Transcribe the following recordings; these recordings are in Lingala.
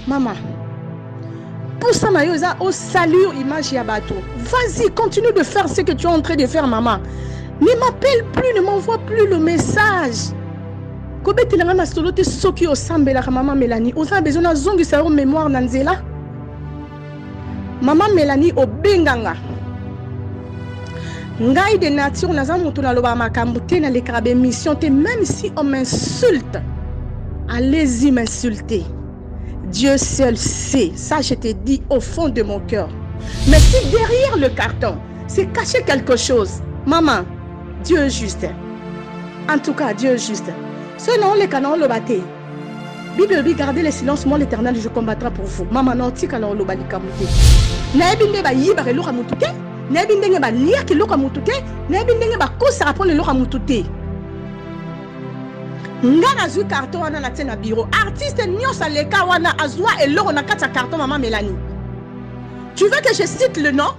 Maman, pour ça, Mayosa, au salut, image Yabato. Vas-y, continue de faire ce que tu es en train de faire, maman. Ne m'appelle plus, ne m'envoie plus le message. Kobeti la ngana solote soki o sambela maman Mélanie. Oza besoin na zongi sa o mémoire nanzela. Maman Mélanie o benganga. Ngai de nature naza mutu na loba makambu te na lekarabe mission te, même si on m'insulte. Allez-y m'insulter. Dieu seul sait. Ça je te dis au fond de mon cœur. Mais si derrière le carton, c'est caché quelque chose, maman, Dieu est juste. En tout cas, Dieu est juste. Sinon, les canons le battent. Bible, gardez le silence, moi l'éternel, je combattrai pour vous. Maman, non, tika alors le bali kamute. Naebinde ba yibare lo kamutute. Naebinde ba lia ke lo kamutute. Naebinde ba kosa rapport le lo kamutute. Ngana zu carton wana na tena bureau. Artiste nyosa leka wana azwa et lo na kata carton maman Mélanie. Tu veux que je cite le nom?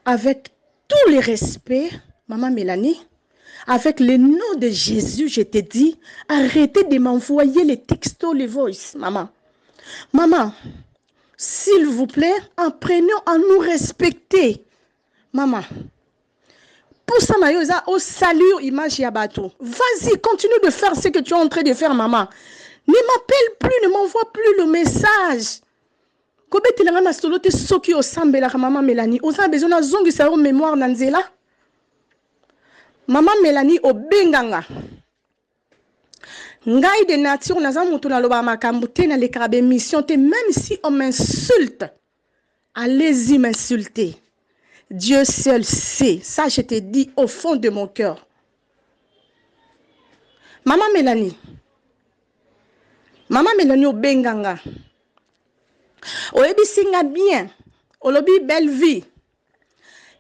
Avec tous les respects, maman Mélanie, avec le nom de Jésus, je te dis, arrêtez de m'envoyer les textos, les voices, maman. Maman, s'il vous plaît, apprenons à nous respecter. Maman, pour ça, Mayosa, au salut, image Yabato. Vas-y, continue de faire ce que tu es en train de faire, maman. Ne m'appelle plus, ne m'envoie plus le message. Kobeti la ngana solote soki o sambela maman Mélanie. Oza besoin na zongi sa o mémoire nanzela. Maman Mélanie o benganga. Ngai de nature naza mutu na loba makambu te na lekarabe mission te, même si on m'insulte. Allez-y m'insulter. Dieu seul sait. Ça je te dis au fond de mon cœur. Maman Mélanie. Maman Mélanie o benganga. Oyebi singa bien. Olobi belle vie.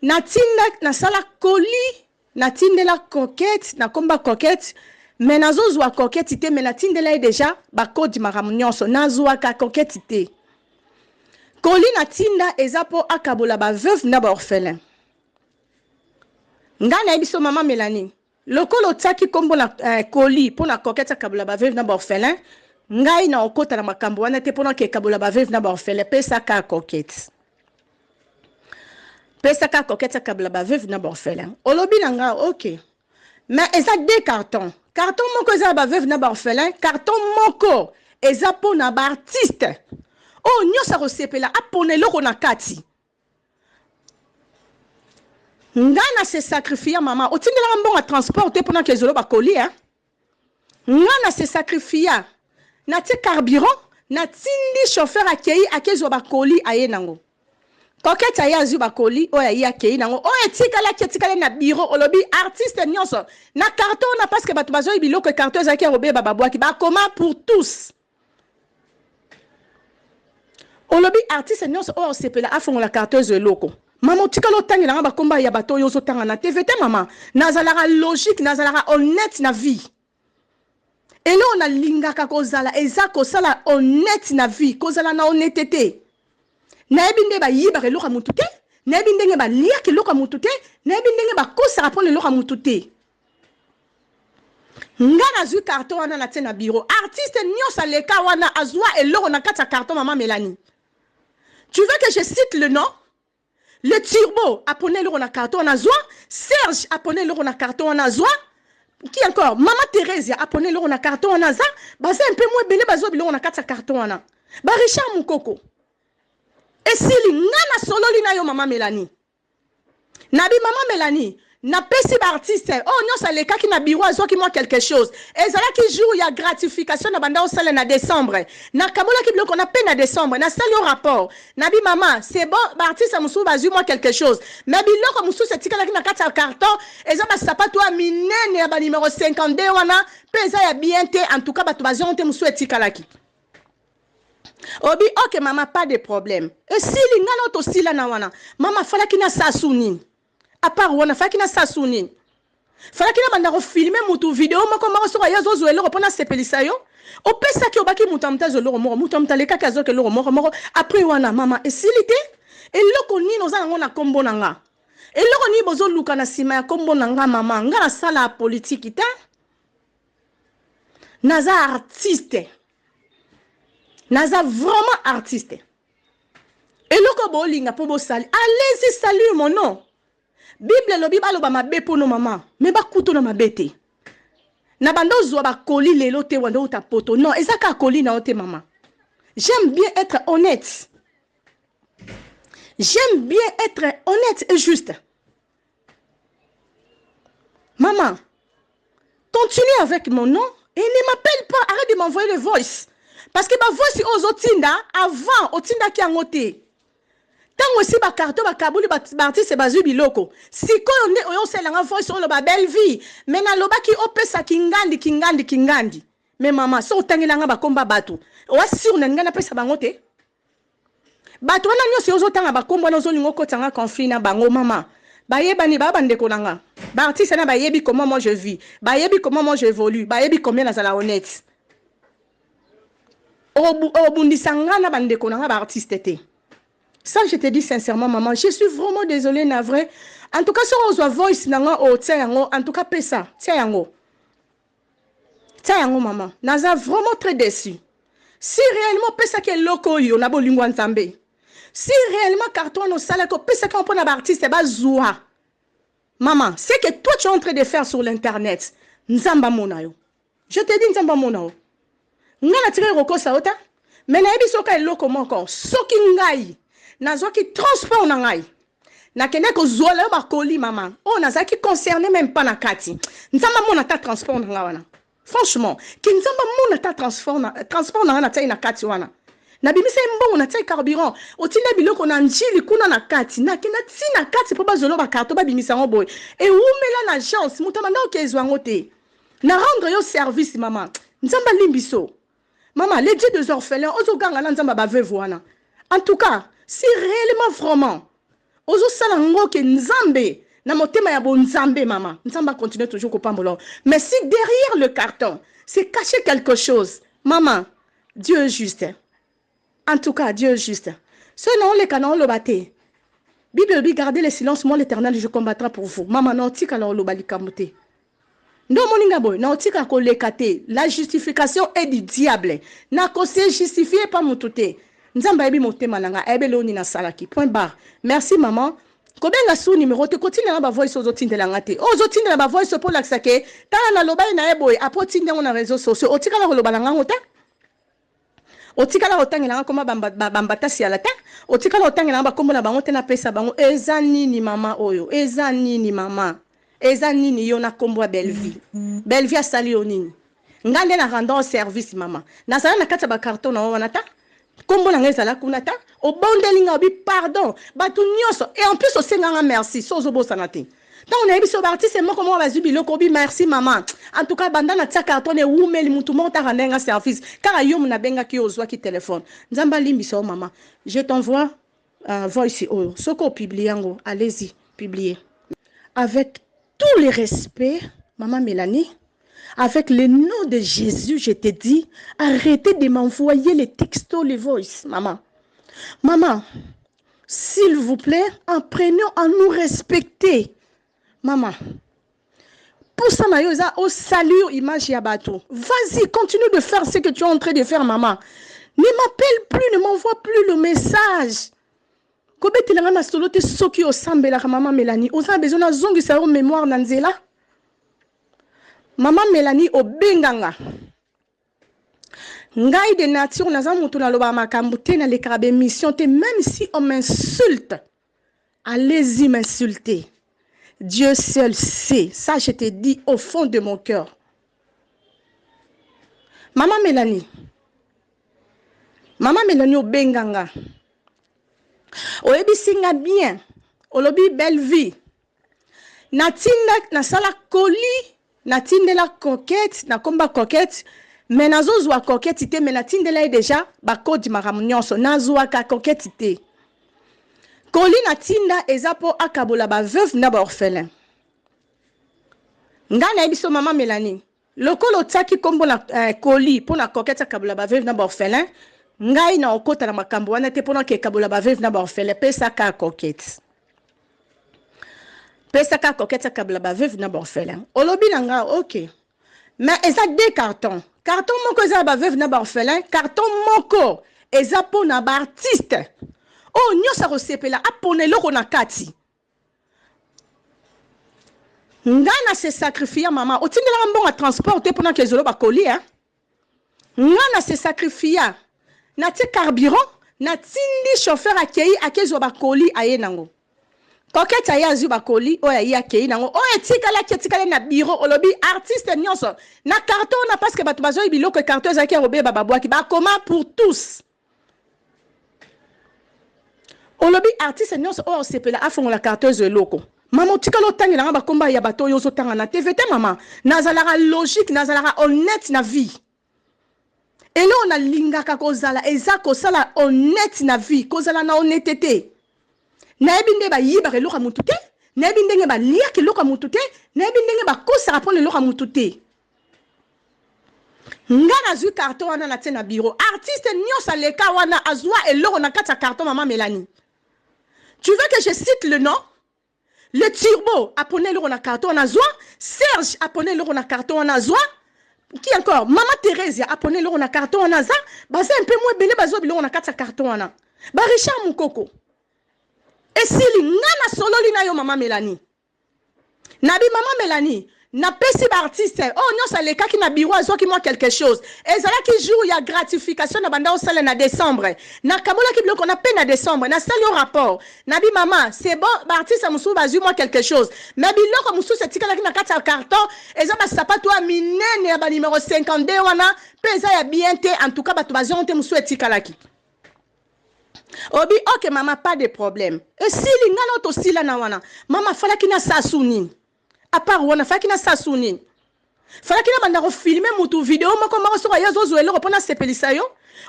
Natinda na sala koli. Natinde la coquette. Na komba coquette. Mais nazo zwa coquette ite. Mais natinde la déjà. Bako di maramunionso. Nazwa ka coquette ite. Koli natinda ezapo akabola ba veuve na ba orphelin. Nga na ebiso maman Mélanie. Lokolo tsaki kombo na koli. Pour na coquette akabola ba veuve na ba orphelin. Ngai na okota na makambo wana te pona ke kabola ba veuve na ba orphelin pesa ka coquette. Pesa ka coquette kabola ba veuve na ba orphelin. Olobi na nga OK. Mais eza deux cartons. Carton moko eza ba veuve na ba orphelin, carton moko eza pona ba artiste. Oh nyosa rosepela apone loko na kati. Ngana se sacrifier maman. Otindela mbonga transport te pona ke zolo ba colis hein. Ngana se sacrifier. Nati carburant, natindi chauffeur akei akezo ba colis aye nango. Coquette aye azu ba colis o aye akei nango. O etikala na bureau olobi artiste nyonso. Na carton na parce que batu bazo biloko carton ezaki robe ba babwaki ba commun pour tous. Olobi artiste nyonso o sepela afongo la carton loko. Maman tikalo tangi na ba komba ya bato yo zo tanga na TVT maman. Nazalara logique, nazalara honnête na vie. Et là, on a lingaka kozala, eza kosala honnête na vie, kozala na honnêteté. Naebinde ba yibare loka mutute, naebinde ba lia ke loka mutute, naebinde ba kosa rapport le loka mutute. Ngana zu carton wana na tena bureau. Artiste nyosa leka wana azwa et loko na kata carton maman Mélanie. Tu veux que je cite le nom? Le Turbo a ponné loko na carton wana azwa, Serge a ponné loko na carton wana azwa. Qui encore? Maman Thérèse a ponné l'eau na carton en aza. Bah c'est un peu moins belé bazo bilon na kata carton en a. Bah Richard Moukoko. Et si li nana solo li na yo maman Mélanie. Nabi maman Mélanie. Na pesi ba artiste. Oh non ça les cas qui na biro azo qui moi quelque chose. Et ça là qui joue il y a gratification na banda au salaire na décembre. Na kabola qui bloque on a peine à décembre. Na sali au rapport. Nabi maman c'est bon ba artiste musou bazu moi quelque chose. Mais biloko musou c'est tika là qui na kata carton. Et ça ba sapato a minene ya ba numéro 52 wana. Pesa ya bien te en tout cas ba to bazu on te musou tika là qui. Obi ok maman pas de problème. Et si li ngana to sila na wana. Maman fala ki na sasuni. À part on a fait qui n'a sa souni. Fala ki na banda filmer mutu video moko moko so ya zo zo eloko pona sepelisa yo. Opesa ki obaki mutu amta zo loro moko mutu amta leka ka zo ke loro moko après wana mama esilité eloko ni no za ngona kombo nanga. Eloko ni bozo luka na sima ya kombo nanga mama nga na sala politique ta. Naza artiste. Naza vraiment artiste. Eloko bolinga po bo sali. Allez-y salut mon nom. Bible lobi baloba mabe po no mama. Me ba kuto na mabete. Na bando zwa ba koli lelo te wando uta poto. Non, ezaka koli na ote mama. J'aime bien être honnête. J'aime bien être honnête et juste. Maman, continue avec mon nom et ne m'appelle pas. Arrête de m'envoyer le voice. Parce que ma voice aux otinda, avant, otinda qui a ngoté. Tant aussi ba carton ba kabuli ba artiste ba zubi loko. Si ko on se la voice sur le ba belle vie. Mais na loba ki opesa kingandi. Mais maman, so tangela nga ba komba batu. Wa sur na ngana pesa bangote. Batu wana nyo se ozotanga ba kombo na zolingo ko tanga conflit na bango mama. Ba yebani ba bande kolanga. Ba artiste na ba yebi comment moi je vis. Ba yebi comment moi j'évolue. Ba yebi combien na zala honnête. Obundisanga na bande kolanga ba artiste te. Ça je te dis sincèrement maman, je suis vraiment désolée navré. En tout cas sur ozwa voice nanga o tsango, en tout cas pesa, tsango. Tsango maman, naza vraiment très déçu. Si réellement pesa ke loko yo na bolingwa nzambe. Si réellement carton no sala ko pesa ka mpona ba artiste ba zoua. Maman, c'est que toi tu es en train de faire sur l'internet. Nzamba mona yo. Je te dis nzamba mona yo. Ngana tire roko sa ota. Mais na ebi soka loko moko, soki ngai. Nazo ki transport na ngai. Na kene ko zola ba koli maman. Oh naza ki concerné même pas na kati. Nzamba mona ta transport na wana. Franchement, ki nzamba mona ta transport na na tai na kati wana. Na bimisa mbongo na tai carburant. Otina biloko na njili kuna na kati. Na kena tina kati po ba zolo ba karto ba bimisa ngoboy. E umela na agence mutamanda okezwa ngote. Na rendre yo service maman. Nzamba limbiso. Maman, les dieux des orphelins, ozo ganga na nzamba ba veuve wana. En tout cas, si réellement vraiment ozo sala ngoke nzambe na motema ya bon nzambe maman, nzamba continue toujours ko pambolo. Mais si derrière le carton, c'est caché quelque chose, maman, Dieu est juste. En tout cas, Dieu est juste. Selon les canons le baté. Bible dit gardez le silence, moi l'Éternel je combattrai pour vous. Maman non tika la lo bali kamote. Non moninga boy, non tika ko lekate. La justification est du diable. Na ko se justifier pas mutute. Nzamba ebi motema nanga ebe lo ni na salaki. Point barre. Merci maman. Kobenga su numéro te continue na ba voice ozotinde la ngate. Ozotinde na ba voice pour l'axake. Ta na loba na eboy apotinde na réseaux sociaux. Otika la loba nga ngota. Otika la otangela koma bambata si ala ta. Otika la otangela ba kombo na bango te na pesa bango. Eza nini mama oyo? Eza nini mama? Eza nini yo na kombo ya Belleville? Belleville asali yo nini? Ngande na rendre service mama. Na sala na kata ba carton na wana ta. Kombo na ngeza la kunata. O bondelinga obi pardon. Batu nyoso. Et en plus o senga merci. Sozo bo sanate. Donc on a eu sur artiste moi comment on va zubi lokobi merci maman. En tout cas banda na tia carton e wumeli mutu monta randenga service. Car ayom na benga ki ozwa ki téléphone. Nzamba limbi so maman. Je t'envoie voice o. Soko publier ngo. Allez-y, publier. Avec tous les respects, maman Mélanie, avec le nom de Jésus, je te dis, arrêtez de m'envoyer les textos, les voices, maman. Maman, s'il vous plaît, apprenons à nous respecter. Maman, pour ça, Mayoza, au salut, image Yabato. Vas-y, continue de faire ce que tu es en train de faire, maman. Ne m'appelle plus, ne m'envoie plus le message. Kobeti la ngana solote soki o sambela ka maman Mélanie. Oza besoin na zongi sa o mémoire na nzela. Maman Mélanie o benganga. Ngai de nature na za mutu na loba makambu te na lekarabe mission te même si on m'insulte. Allez-y m'insulter. Dieu seul sait. Ça je te dis au fond de mon cœur. Maman Mélanie. Maman Mélanie o benganga. Oyebi singa bien. Olobi belle vie. Natinda na sala koli. Natinde la coquette. Na komba coquette. Mais nazo zwa coquette ite. Mais natinde la déjà. Bako di maramunionso. Nazwa ka coquette ite. Koli natinda ezapo akabola ba veuve na ba orphelin. Ngana biso maman Mélanie. Lokolo tsaki kombo na colis pour na coquette kabula ba veuve na ba orphelin. Ngai na okota na makambo wana te pona ke kabula ba veuve na ba orphelin pesa ka coquette. Pesa ka coquette kabula ba veuve na ba orphelin. Olobi na nga OK. Mais eza deux cartons. Carton moko eza ba veuve na ba orphelin, carton moko eza pona ba artiste. Oh nyosa rosepela apone loko na kati. Ngana se sacrifier maman. Otindela mbonga transporter pendant que zolo ba colis hein. Ngana se sacrifier. Na ti carburant, na tindi chauffeur akei akezo ba colis aye nango. Coquette aye azu ba colis o aye akei nango. O etikala na bureau olobi artiste nyonso. Na carton na parce que batu bazo biloko carton ezaki robé ba babwaki ba comment pour tous. Olobi artiste nyonso o sepela afongo la carteuse loko. Maman tikalo tangi na ba komba ya bato yo zo tanga na TVT maman. Nazalara logique, nazalara honnête na vie. Et là on a lingaka kozala eza ko sala honnête na vie, kozala na honnêteté. Na ebinde ba yiba ke loka mututé, na ebinde ba lia ke loka mututé, na ebinde ba kosa rapport le loka mututé. Ngana zu carton wana na tena bureau. Artiste nyosa leka wana azwa et loko na kata carton maman Mélanie. Tu veux que je cite le nom? Le Turbo a ponné le rona carton en azwa. Serge a ponné le rona carton en azwa. Qui encore? Maman Thérèse a ponné le rona carton en azwa. Bah c'est un peu moins béné bazo bilo rona kata carton en a. Bah Richard Moukoko. Et si li ngana solo li na yo maman Mélanie. Nabi maman Mélanie. Na pesi ba artiste. Oh non ça les cas qui na bureau azo qui moi quelque chose. Et ça là qui joue il y a gratification na banda au salaire na décembre. Na kamola qui bloque on a peine à décembre. Na sali au rapport. Nabi maman c'est bon ba artiste musu bazu moi quelque chose. Mais biloko musu c'est tika là qui na kata carton. Et ça ba sapato a minene ya ba numéro 52 wana. Pesa ya bien te en tout cas ba to bazu on te musu tika là qui. Obi OK maman pas de problème. Et si li ngana to sila na wana. Maman fala ki na sasuni. À part wana faki na sasuni fala kina banda ko filmer mutu video moko moko so ya zo zo eloko pona sepelisa yo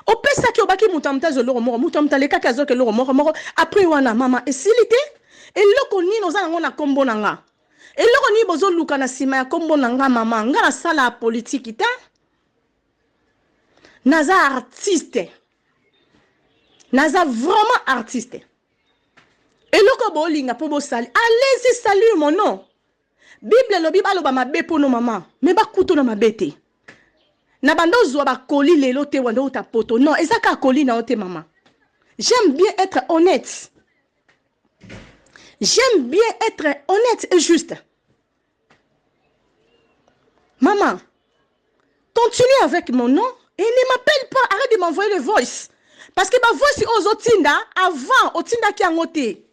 opesa ki obaki mutu amta zo loko moko mutu amta leka ka zo ke loko moko après wana mama esilité eloko ni no za ngona kombo nanga eloko ni bozo luka na sima ya kombo nanga mama nga na sala politique ta naza artiste naza vraiment artiste eloko bolinga po bo sali allez-y salut mon nom Bible lobi baloba mabe pono mama me ba kuto na mabete na bando zo ba koli lelo te wando uta poto non ezaka koli na ote mama. J'aime bien être honnête. J'aime bien être honnête et juste. Maman, continue avec mon nom et ne m'appelle pas, arrête de m'envoyer le voice parce que ma voice aux otinda avant otinda ki angote.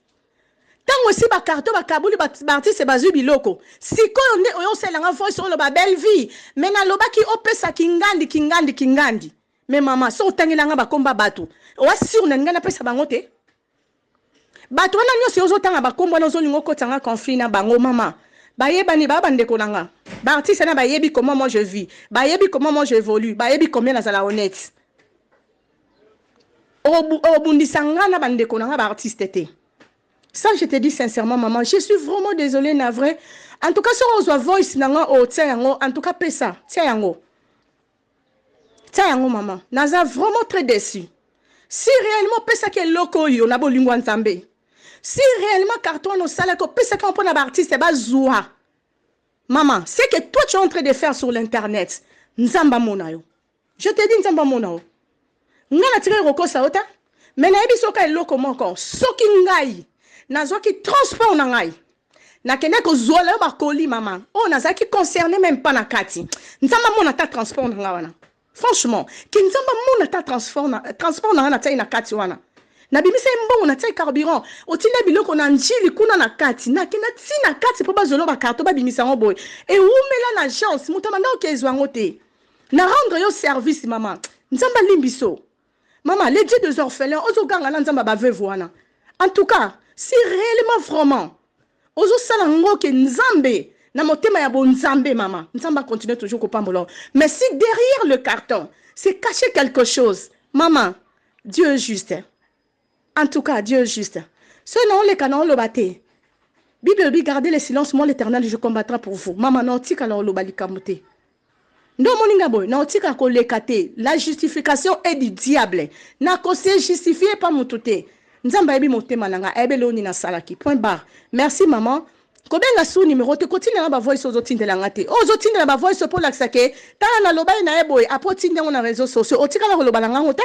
Tant aussi ba carton ba kabuli ba artiste bazu biloko siko on se langa voice sur le ba belle vie mais na loba ki opesa kingandi mais maman so tangilanga ba komba batu wa sur na ngana pesa bango te batu wana nyo se ozotanga ba kombo na zolingo kotanga conflit na bango mama ba yebani ba bande kolanga ba artiste na ba yebi comment moi je vis ba yebi comment moi j'évolue ba yebi combien na zala honnête obundisanga na bande kolanga ba artiste te. Ça, je te dis sincèrement, maman, je suis vraiment désolée, navré. En tout cas, si on voit voice, en tout cas, pesa, tiens, maman. Naza vraiment très déçu. Si réellement, pesa qui est loco, yo, na bolingo nzambe. Si réellement, carton, no sala, ko pesa qui on prend artiste, c'est pas zoua. Maman, c'est que toi, tu es en train de faire sur l'internet. Nzamba mona yo. Je te dis nzamba mona yo. Ngana tiré roko sa ota. Mais na ebi soka loco moko. Soki ngai. Nazo qui transport na ngai na kene ko zola ba koli maman oh naza qui concerné même pas na kati nzamba mona ta transport na wana franchement ki nzamba mona ta transport na ta na kati wana na bimisa mbongo na ta carburant otina biloko na njili kuna na kati na kena tina kati po ba zolo ba karto ba bimisa ngo boy et umela na agence mutamanda okezwa ngote na rendre yo service maman nzamba limbiso maman les dieux des orphelins ozoganga na nzamba ba veuve wana en tout cas. Si réellement vraiment, ozo sala ngoke nzambe na motema ya bon nzambe maman, nzamba continue toujours ko pambolo. Mais si derrière le carton, c'est caché quelque chose, maman, Dieu est juste. En tout cas, Dieu est juste. Ce non les canons le batté. Bible dit gardez le silence, moi l'Éternel je combattrai pour vous. Maman nautika la olobali kamote. Ndo moninga boy nautika ko lekate. La justification est du diable. Na ko se justifier pas mutute. Nzamba ebi motema nanga ebe loni na salaki. Point barre. Merci maman. Kobenga sou numéro te continue na ba voice ozotinde la ngate. Ozotinde na ba voice pour l'axake. Tala na loba na eboy apotinde na réseaux sociaux. Otika la loba nga ngota.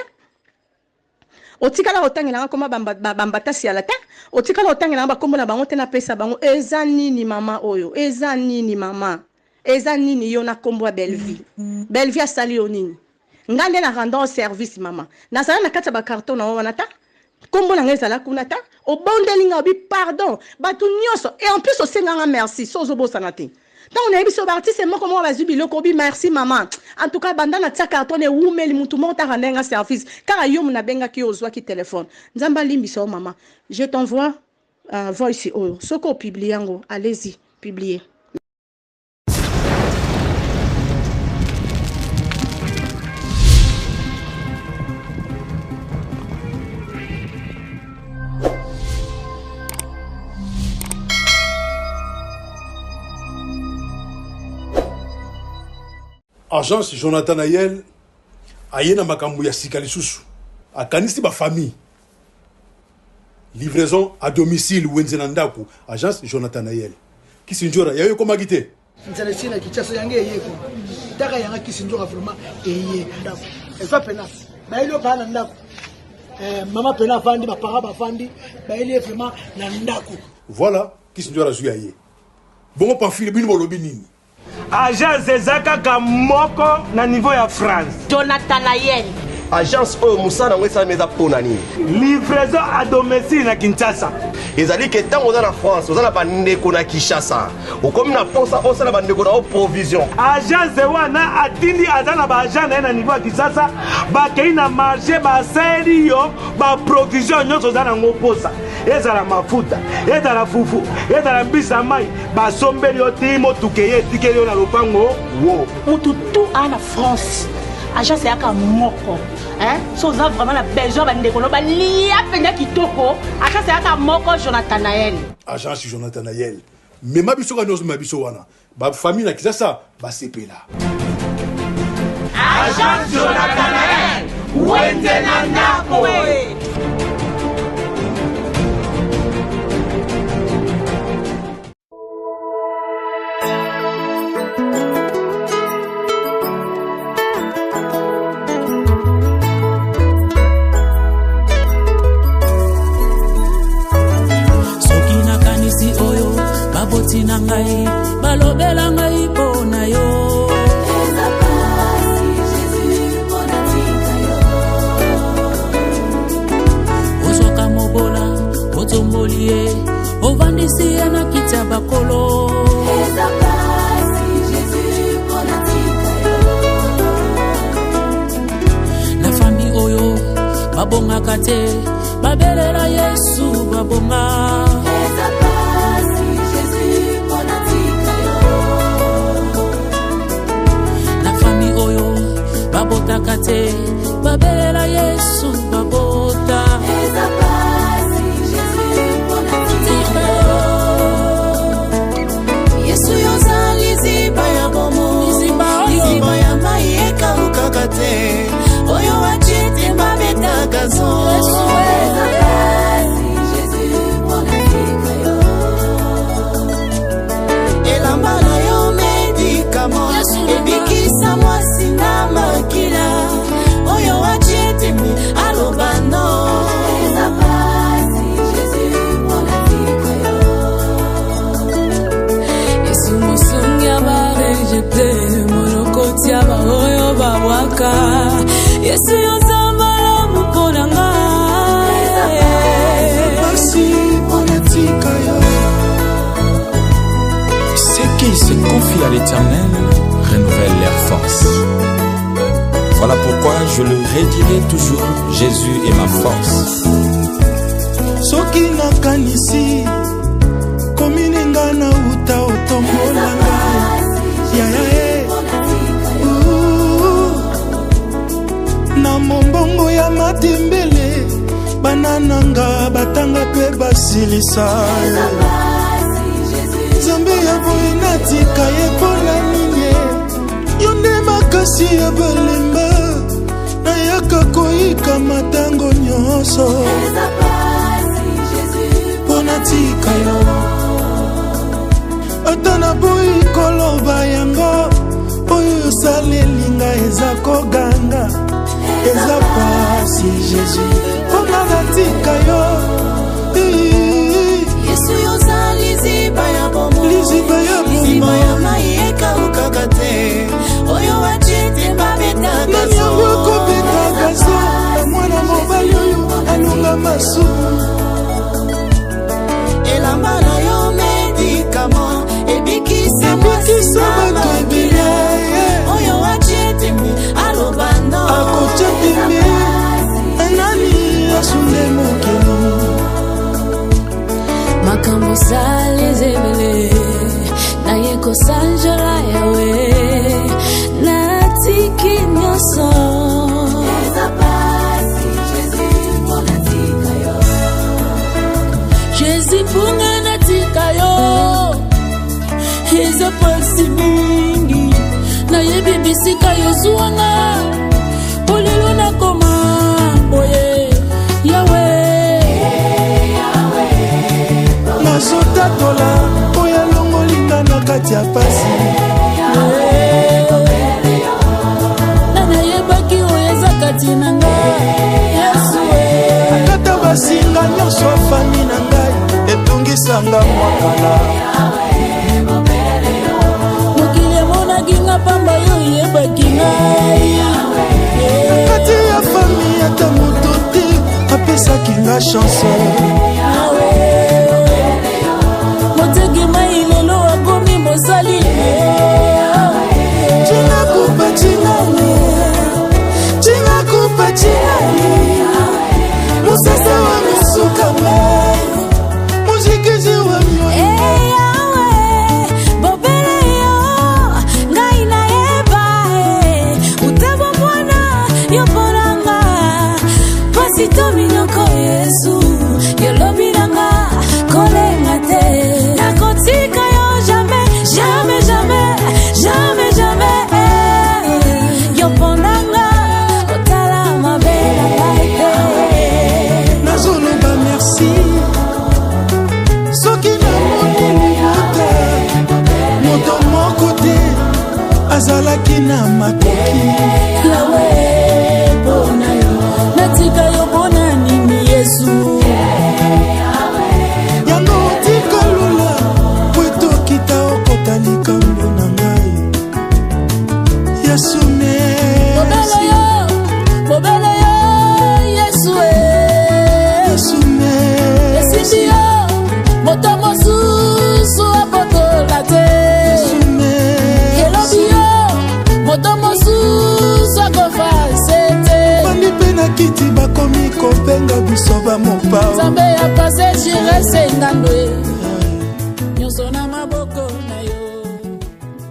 Otika la otangela koma bambata si ala ta. Otika la otangela ba kombo na bango te na pesa bango eza nini mama oyo. Eza nini mama. Eza nini yo na kombo ya Belleville. Belleville asali yo nini. Ngande na rendre service mama. Na sala na kata ba carton na wana ta. Kombo na ngeza la kunata. O bondelinga obi pardon. Batu nyoso. Et en plus o senganga merci. Sozo bo sanate. Donc on a eu ce artiste moi comment on va zubi lokobi merci maman. En tout cas bandana tia carton et oumeli mutu monta randenga service. Car yo muna benga ki ozwa ki téléphone. Nzamba limbi so maman. Je t'envoie voice o. Soko publier ngo. Allez-y, publier. Agence Jonathan Ayel ayena makambo ya sika lisusu akanisi ba famille livraison à domicile wenzena ndaku agence Jonathan Ayel kisinjora yayo komagite nzale sina kichaso yange yeko taka yanga kisinjora vraiment eye ndaku efa pena ba ile bana ndaku mama pena fandi ba para ba fandi ba ile vraiment na ndaku voilà kisinjora zuya ye bongo pamphile bino bolobi nini agence ezaka moko na niveau ya France. Jonathan Ayel. Agence Moussa na wesa meza pona nini. Livraison à domicile na Kinshasa. Ezali ke tango na France, oza na bandeko na Kinshasa. Okomi na posa osa na bandeko na provision. Agence wana atindi azana ba agent na niveau ya Kinshasa, ba kei na marché ba seri yo, ba provision nyonso za na ngoposa. Ezala mafuta, ezala fufu, ezala mbisa mai, ba sombeli yo timo tukeye tikeli yo na lopango. Wo. Mutu tout en France. Agence yaka moko. Hein? So ça vraiment la besoin bandeko no ba lia penda kitoko. Agence yaka moko Jonathan Ayel. Agence Jonathan Ayel. Mais mabiso ka nozo mabiso wana. Ba famille na Kinshasa ba sepela. Agence Jonathan Ayel. Wende na ndako. Tina ngai balobela ngai pona yo eza pasi Jésus pona tika yo osoka mobola otombolie ovandisi na kitya bakolo eza pasi Jésus pona tika yo la famille oyo babonga kate babelela Yesu babonga babota kate babela Yesu babota eza pasi Jésus pona tika Yesu yozali ziba ya bomo ziba ya mai ekauka kate oyo wachite mabeta gazo eza pasi Jésus pona tika yo elamba na yo medikamo ebikisa mwasi na makila oyo wachitimi alobano eza pasi Jésus pona tika yo Yesu musungia barejete monokoti aba oyo babwaka Yesu yozambala mupona nga eza pasi pona tika yo Ceux qui se confient à l'Éternel renouvellent leurs forces. Voilà pourquoi je le redirai toujours, Jésus est ma force. Soki nakanisi komininga na uta otombolanga na mombongo ya matembele banananga batanga pe basilisa natika ye mpona nini yo nde makasi ya balemba nayaka koyika matango nyonso mpo natika yo ata naboyi koloba yango oyo osalelinga eza koganga eza pasi Jésus mpona natika yo Yesu yoza liziba ya bomo liziba ya mai ekawukaka te oyo waciti babetaka nani yango ekobetaka so na mwana mobali oyo alunga masumu elamba na yo medikama ebikisa bato ebele oyo wacitimi alobando akocatimi nani asunde mokili makambo sales ebele naye kosanjola yawe natiki nyonso Jésus punga natika yo eza pasi mingi nayebi bisika yozuwanga polelo nakoma boye yawe nazotatola oyo alongolinga na kati ya pasi nanayebaki oyo eza kati na ngai Yesu akata basinga nyonso afami na ngai etungisanga mwakala mokili emonaki nga pamba yo yebaki ngai kati ya fami ata moto te apesaki nga chanse moteki mai lelo akomi mosali cinakupa cinani cinakupa cinani musasa wa misuka mai muzikizi wa mioyo Yesu yolobiranga kolenga te nakotika yo jamais jamais jamais jamais jamais yopondanga otala mabela baite nazoloba merci soki namoni libota moto moko te azalaki na makoki yawe pona yo natika yo pona nini Yesu yango otika lula po etokita okota likambo na ngai Yesu bobele yo Yesu Yesu esindi yo moto mosusu apotola te elobi yo moto mosusu akofase te bandi mpe na kiti bakomi kopenga biso bamopawa nzambe ya pase jire sengando